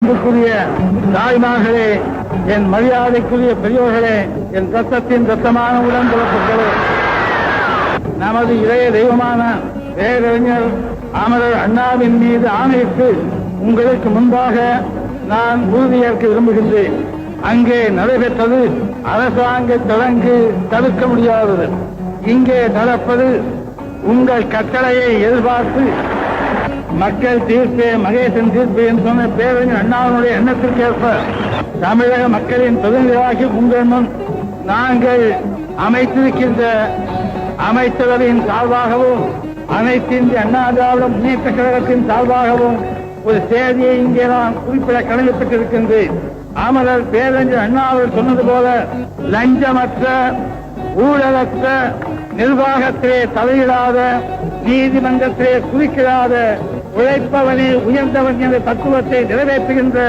அன்புக்குரிய தாய்மார்களே, என் மரியாதைக்குரிய பெரியோர்களே, என் ரத்தத்தின் ரத்தமான உடன்பிறப்புகளே, நமது இளைய தெய்வமான பேரறிஞர் அமரர் அண்ணாவின் மீது ஆணையிட்டு உங்களுக்கு முன்பாக நான் உறுதியேற்க விரும்புகின்றேன். அங்கே நடைபெற்றது அரசாங்க தடங்கு, தடுக்க முடியாதது. இங்கே நடப்பது உங்கள் கட்டளையை எதிர்பார்த்து மக்கள் தீர்ப்பே மகேசன் தீர்ப்பு என்று சொன்ன பேரறிஞர் அண்ணாவினுடைய எண்ணத்திற்கேற்ப தமிழக மக்களின் பிரதிநிதியாகி உங்கள் முன் நாங்கள் அமைத்திருக்கின்ற அமைச்சரவையின் சார்பாகவும் அனைத்து இந்திய அண்ணா திராவிட முன்னேற்ற கழகத்தின் சார்பாகவும் ஒரு செய்தியை இங்கே நான் குறிப்பிட கடமைப்பட்டிருக்கின்றேன். அமரர் பேரறிஞர் அண்ணா அவர்கள் சொன்னது போல லஞ்சமற்ற ஊழலற்ற நிர்வாகத்திலே தலையிடாத, நீதிமன்றத்திலே குதிக்கிறாத, உழைப்பவனே உயர்ந்தவன் என்ற தத்துவத்தை நிறைவேற்றுகின்ற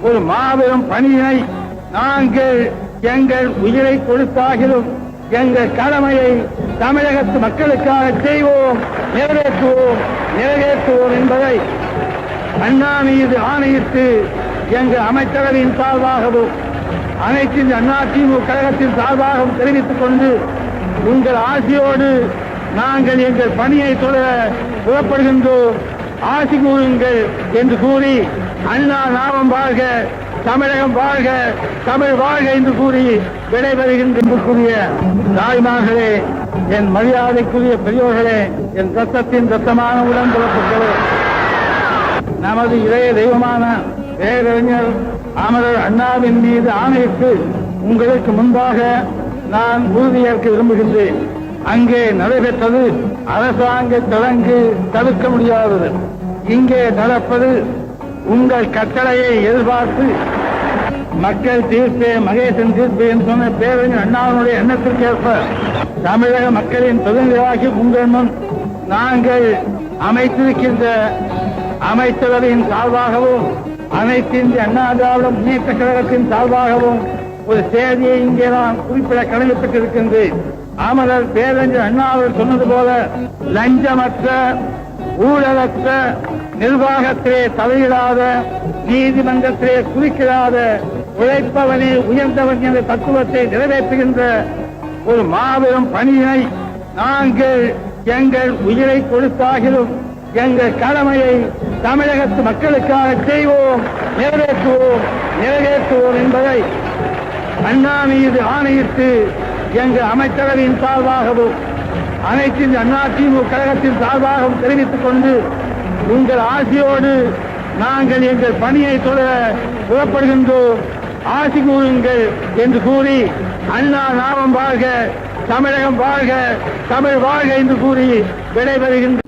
ஒரு மாபெரும் பணியினை நாங்கள் எங்கள் உயிரை கொடுத்தாகிலும் எங்கள் கடமையை தமிழகத்து மக்களுக்காக செய்வோம், நிறைவேற்றுவோம் என்பதை அண்ணா மீது ஆணையிட்டு எங்கள் அமைச்சரவையின் சார்பாகவும் அனைத்து அண்ணா திமுக கழகத்தின் சார்பாகவும் தெரிவித்துக் கொண்டு உங்கள் ஆசையோடு நாங்கள் எங்கள் பணியை தொடர புறப்படுகின்றோம், ஆசி கூறுங்கள் என்று கூறி அண்ணா நாமம் வாழ்க, தமிழகம் வாழ்க, தமிழ் வாழ்க என்று கூறி விடைபெறுகின்ற தாய்மார்களே, என் மரியாதைக்குரிய பெரியோர்களே, என் ரத்தத்தின் ரத்தமான உடன்பிறப்புகளே, நமது இளைய தெய்வமான பேரறிஞர் அமரர் அண்ணாவின் மீது ஆணையிட்டு உங்களுக்கு முன்பாக நான் உறுதியேற்க விரும்புகின்றேன். அங்கே நடைபெற்றது அரசாங்க தடங்கு, தடுக்க முடியாதது. இங்கே நடப்பது உங்கள் கட்டளையை எதிர்பார்த்து மக்கள் தீர்ப்பே மகேசன் தீர்ப்பு என்று சொன்ன பேரறிஞர் அண்ணாவினுடைய எண்ணத்திற்கேற்ப தமிழக மக்களின் பிரதிநிதியாகி உங்கள் முன் நாங்கள் அமைத்திருக்கின்ற அமைச்சரவையின் சார்பாகவும் அனைத்து இந்திய அண்ணா திராவிட முன்னேற்ற கழகத்தின் சார்பாகவும் ஒரு செய்தியை இங்கே நான் குறிப்பிட கடமைப்பட்டிருக்கின்றேன். அமரர் பேரறிஞர் அண்ணா அவர்கள் சொன்னது போல லஞ்சமற்ற ஊழலற்ற நிர்வாகத்திலே தலையிடாத, நீதிமன்றத்திலே குதிக்கிறாத, உழைப்பவனே உயர்ந்தவன் என்ற தத்துவத்தை நிறைவேற்றுகின்ற ஒரு மாபெரும் பணியினை நாங்கள் எங்கள் உயிரை கொடுத்தாகிலும் எங்கள் கடமையை தமிழகத்து மக்களுக்காக செய்வோம், நிறைவேற்றுவோம் என்பதை அண்ணா மீது ஆணையிட்டு எங்கள் அமைச்சரவையின் சார்பாகவும் அனைத்து அண்ணா திமுக கழகத்தின் சார்பாகவும் தெரிவித்துக் கொண்டு உங்கள் ஆசையோடு நாங்கள் எங்கள் பணியை தொடர புறப்படுகின்றோம், ஆசி கூறுங்கள் என்று கூறி அண்ணா நாமம் வாழ்க, தமிழகம் வாழ்க, தமிழ் வாழ்க என்று கூறி விடைபெறுகின்ற